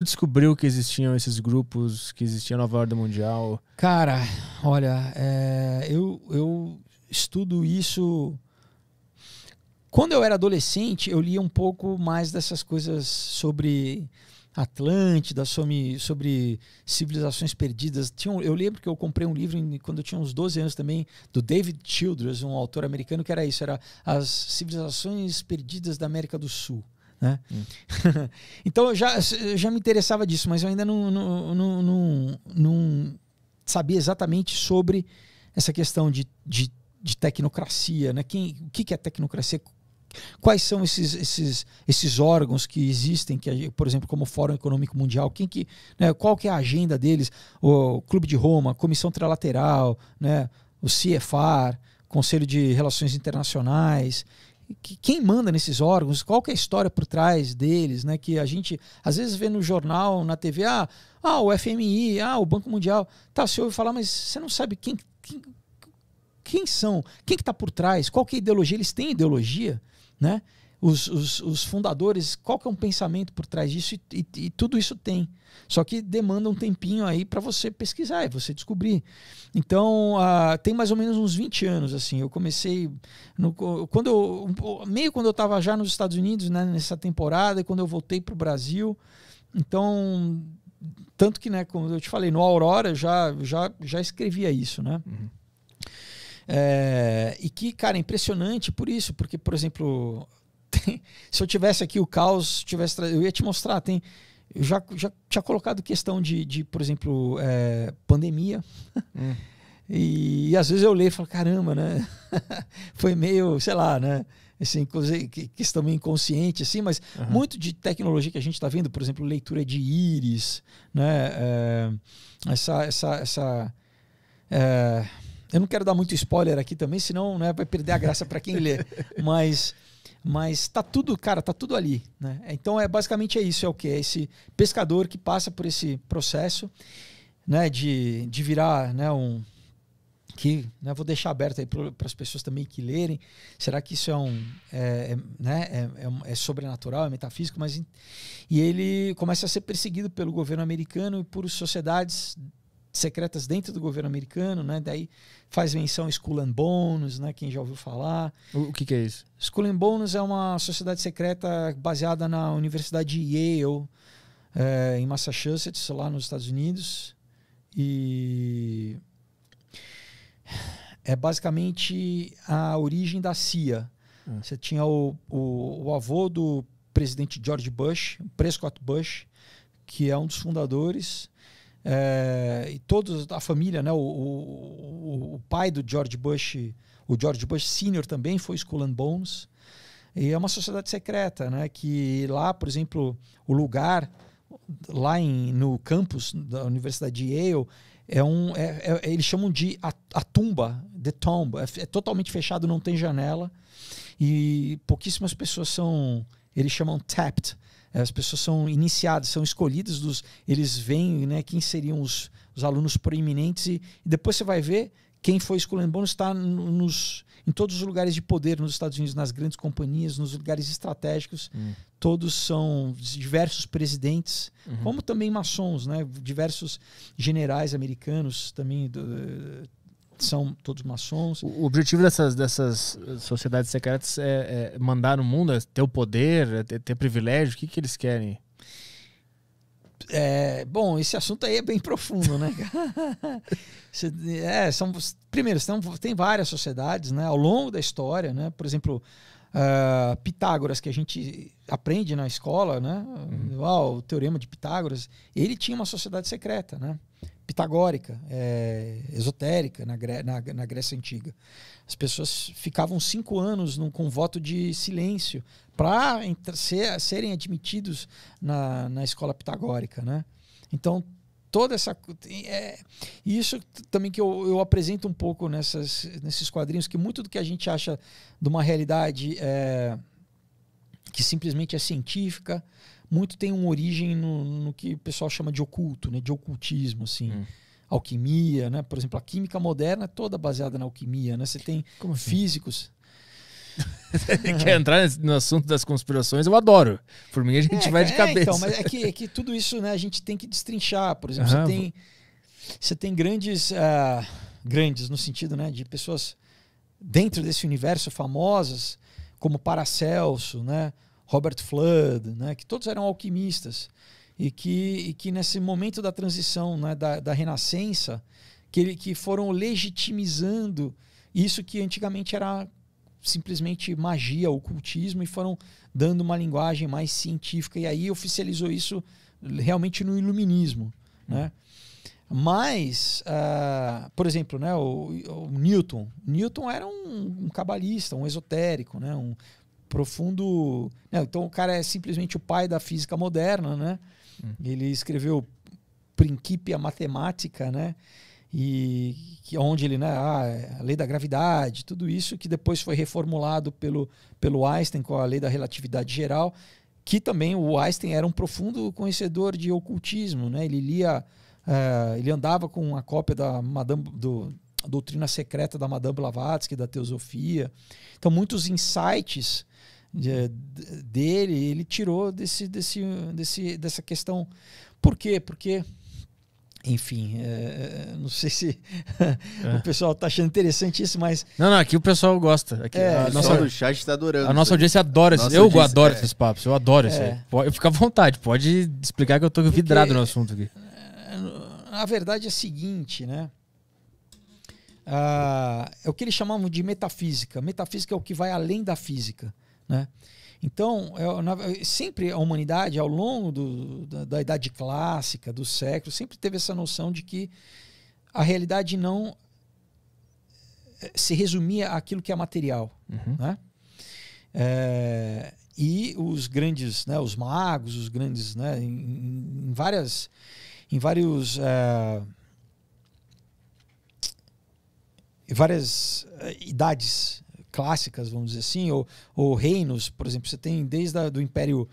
descobriu que existiam esses grupos, que existia a nova ordem mundial? Cara, olha, eu estudo isso. Quando eu era adolescente, eu lia um pouco mais dessas coisas sobre Atlântida, sobre civilizações perdidas. Eu lembro que eu comprei um livro quando eu tinha uns 12 anos também, do David Childress, um autor americano, que era isso, era As Civilizações Perdidas da América do Sul. Né? Então eu já me interessava disso, mas eu ainda não sabia exatamente sobre essa questão de tecnocracia, né? O que é tecnocracia? Quais são esses órgãos que existem, por exemplo, como o Fórum Econômico Mundial, né, qual que é a agenda deles? O Clube de Roma, Comissão Trilateral, né, o CFR, Conselho de Relações Internacionais. Quem manda nesses órgãos? Qual que é a história por trás deles? Né, que a gente às vezes vê no jornal, na TV, o FMI, o Banco Mundial. Tá, você ouve falar, mas você não sabe quem são, quem que está por trás, qual que é a ideologia, eles têm ideologia, né? Os fundadores, qual que é um pensamento por trás disso, e tudo isso tem. Só que demanda um tempinho aí para você pesquisar e você descobrir. Então, tem mais ou menos uns 20 anos, assim, eu comecei, quando eu estava já nos Estados Unidos, né, nessa temporada, e quando eu voltei para o Brasil, então, tanto que, né, como eu te falei, no Aurora já escrevia isso, né? Uhum. E que, cara, é impressionante por isso, porque, por exemplo, se eu tivesse aqui o caos, eu ia te mostrar, eu já tinha colocado questão de por exemplo, pandemia, e às vezes eu leio e falo, caramba, né? Foi meio, sei lá, né? Assim, questão meio inconsciente, assim, mas muito de tecnologia que a gente está vendo, por exemplo, leitura de íris, né? Eu não quero dar muito spoiler aqui também, senão, né, vai perder a graça para quem lê. Mas tá tudo, cara, tá tudo ali, né? Então basicamente isso, é o quê? É esse pescador que passa por esse processo, né, de virar, né, né, vou deixar aberto aí para as pessoas também que lerem. Será que isso é sobrenatural, é metafísico? E ele começa a ser perseguido pelo governo americano e por sociedades secretas dentro do governo americano, né? Daí faz menção a Skull and Bones, né? Quem já ouviu falar. O que é isso? Skull and Bones é uma sociedade secreta baseada na Universidade de Yale, em Massachusetts, lá nos Estados Unidos. E é basicamente a origem da CIA. Você tinha o avô do presidente George Bush, Prescott Bush, que é um dos fundadores. E toda a família, né? O pai do George Bush, o George Bush Sr. também foi Skull and Bones. E é uma sociedade secreta, né? Que lá, por exemplo, o lugar lá no campus da Universidade de Yale eles chamam de a tumba, the tomb. É totalmente fechado, não tem janela, e pouquíssimas pessoas eles chamam tapped. As pessoas são iniciadas, são escolhidas, eles veem, né, quem seriam os alunos proeminentes, e depois você vai ver quem foi Skull and Bones está em todos os lugares de poder nos Estados Unidos, nas grandes companhias, nos lugares estratégicos. Todos são diversos presidentes, como também maçons, né? Diversos generais americanos também são todos maçons. O objetivo dessas sociedades secretas é mandar no mundo, é ter o poder, é ter privilégio? O que eles querem? Bom, esse assunto aí é bem profundo, né? Primeiro, tem várias sociedades, né, ao longo da história, né? Por exemplo, Pitágoras, que a gente aprende na escola, né? O Teorema de Pitágoras, ele tinha uma sociedade secreta, né? Pitagórica, esotérica, na Grécia Antiga. As pessoas ficavam 5 anos com voto de silêncio para serem admitidos na escola pitagórica, né? Então, toda essa... isso também que eu apresento um pouco nesses quadrinhos, que muito do que a gente acha de uma realidade que simplesmente é científica, muito tem uma origem no que o pessoal chama de oculto, né? De ocultismo, assim. Alquimia, né? Por exemplo, a química moderna é toda baseada na alquimia, né? Você tem físicos... Quer entrar no assunto das conspirações? Eu adoro. Por mim, a gente vai de cabeça. Então, mas é que tudo isso, né, a gente tem que destrinchar. Por exemplo, você tem grandes no sentido, né, de pessoas dentro desse universo famosas, como Paracelso, né, Robert Fludd, né, que todos eram alquimistas e que nesse momento da transição, né, da Renascença, que foram legitimizando isso que antigamente era simplesmente magia, ocultismo, e foram dando uma linguagem mais científica, e aí oficializou isso realmente no iluminismo, né? Mas, por exemplo, né, o Newton era um cabalista, um esotérico, né, um profundo... Né, então o cara é simplesmente o pai da física moderna, né? Ele escreveu Principia Mathematica, né? E onde ele, né, a lei da gravidade, tudo isso que depois foi reformulado pelo Einstein com a lei da relatividade geral, que também o Einstein era um profundo conhecedor de ocultismo, né? Ele lia, ele andava com uma cópia da Doutrina Secreta da Madame Blavatsky, da Teosofia. Então muitos insights dele ele tirou dessa questão. Por quê? Porque, enfim, não sei se o pessoal está achando interessante isso, mas... Não, aqui o pessoal gosta. Aqui, o pessoal do chat está adorando. A nossa audiência adora isso. Eu adoro esses papos, eu adoro isso aí. Eu fico à vontade, pode explicar que eu tô vidrado no assunto aqui. A verdade é a seguinte, né? É o que eles chamavam de metafísica. Metafísica é o que vai além da física, né? Então, sempre a humanidade, ao longo da Idade Clássica, do século, sempre teve essa noção de que a realidade não se resumia àquilo que é material. Né? E os grandes, né, os magos, os grandes, né, em vários várias idades clássicas, vamos dizer assim, ou reinos, por exemplo, você tem desde do Império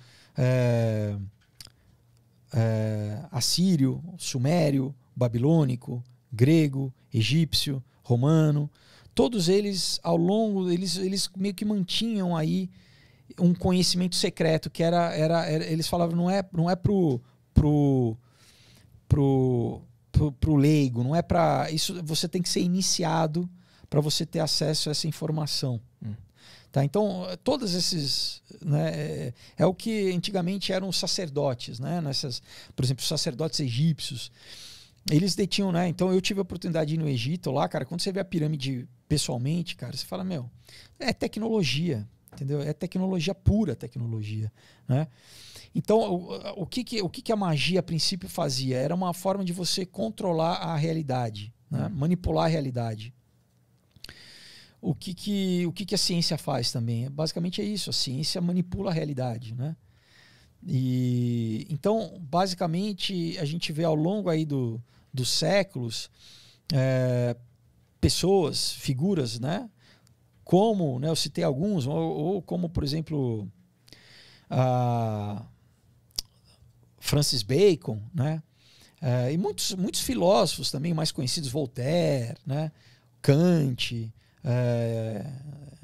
Assírio, Sumério, Babilônico, Grego, Egípcio, Romano, todos eles, ao longo, eles meio que mantinham aí um conhecimento secreto, que eles falavam, não é pro leigo, não é para isso, você tem que ser iniciado para você ter acesso a essa informação. Tá? Então, todos esses... Né, é o que antigamente eram os sacerdotes. Né, por exemplo, os sacerdotes egípcios. Eles detinham... Né, então, eu tive a oportunidade de ir no Egito lá, cara. Quando você vê a pirâmide pessoalmente, cara, você fala, é tecnologia. Entendeu? É tecnologia, pura tecnologia. Né? Então, o que a magia, a princípio, fazia? Era uma forma de você controlar a realidade. Né, manipular a realidade. O que a ciência faz também? Basicamente é isso, a ciência manipula a realidade, né? E, então, basicamente, a gente vê ao longo aí dos séculos pessoas, figuras, né? Como, né, eu citei alguns, ou como, por exemplo, Francis Bacon, né? E muitos filósofos também mais conhecidos, Voltaire, né? Kant.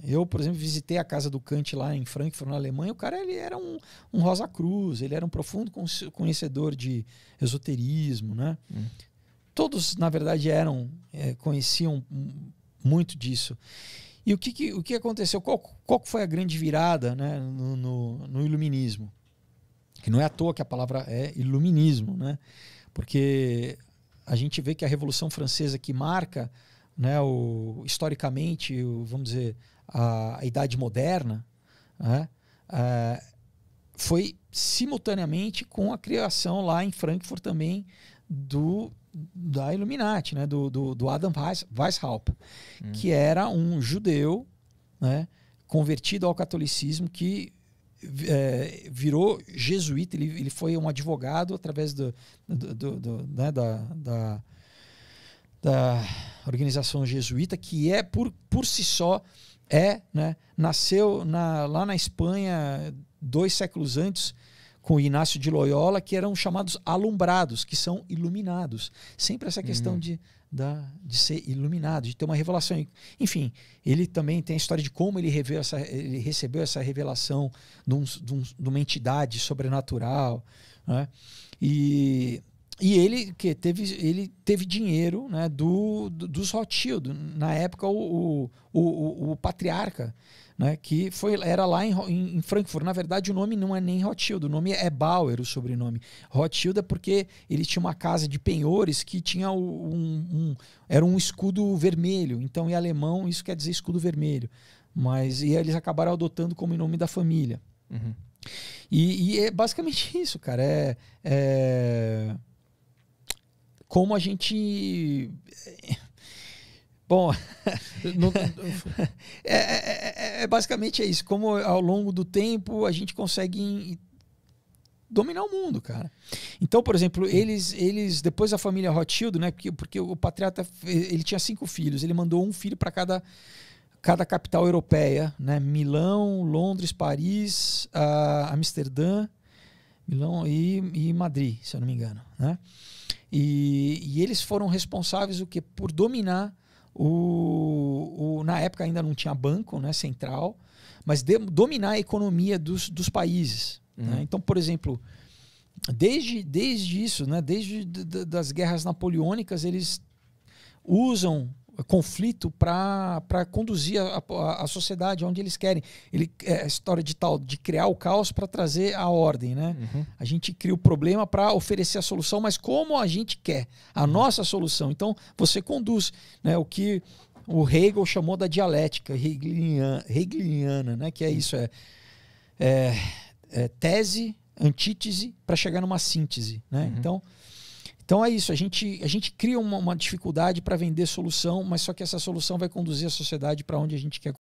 Eu, por exemplo, visitei a casa do Kant lá em Frankfurt, na Alemanha. O cara ele era um Rosa Cruz, ele era um profundo conhecedor de esoterismo, né? Todos, na verdade, conheciam muito disso. E o que aconteceu? Qual foi a grande virada, né, no iluminismo? Que não é à toa que a palavra é iluminismo, né? Porque a gente vê que a Revolução Francesa, que marca, né, historicamente, vamos dizer, a Idade Moderna, né, foi simultaneamente com a criação lá em Frankfurt também da Illuminati, né, do Adam Weishaupt, que era um judeu, né, convertido ao catolicismo, que virou jesuíta. Ele foi um advogado através né, da organização jesuíta, que por si só né, nasceu lá na Espanha 2 séculos antes, com Inácio de Loyola, que eram chamados alumbrados, que são iluminados. Sempre essa questão de ser iluminado, de ter uma revelação. Enfim, ele também tem a história de como ele recebeu essa revelação de uma entidade sobrenatural, né? E ele teve dinheiro, né, dos Rothschild. Na época, o patriarca, né, que era lá em Frankfurt. Na verdade, o nome não é nem Rothschild, o nome é Bauer, o sobrenome. Rothschild é porque ele tinha uma casa de penhores que tinha era um escudo vermelho. Então, em alemão, isso quer dizer escudo vermelho. E eles acabaram adotando como nome da família. Uhum. E é basicamente isso, cara. Como a gente... Bom, basicamente é isso. Como ao longo do tempo a gente consegue dominar o mundo, cara. Então, por exemplo, eles depois a família Rothschild, né? Porque o patriarca, ele tinha 5 filhos. Ele mandou um filho para cada capital europeia, né? Milão, Londres, Paris, Amsterdã, Milão e Madrid, se eu não me engano, né? E eles foram responsáveis por dominar na época ainda não tinha banco, né, central, mas dominar a economia dos países. Né? Então, por exemplo, desde isso, né, desde das guerras napoleônicas, eles usam conflito para conduzir a sociedade onde eles querem. A história de criar o caos para trazer a ordem, né? A gente cria o problema para oferecer a solução, mas como a gente quer, a nossa solução. Então, você conduz, né, o que o Hegel chamou da dialética hegeliana, né? Que é isso, tese, antítese, para chegar numa síntese, né? Então é isso, a gente cria uma dificuldade para vender solução, mas só que essa solução vai conduzir a sociedade para onde a gente quer.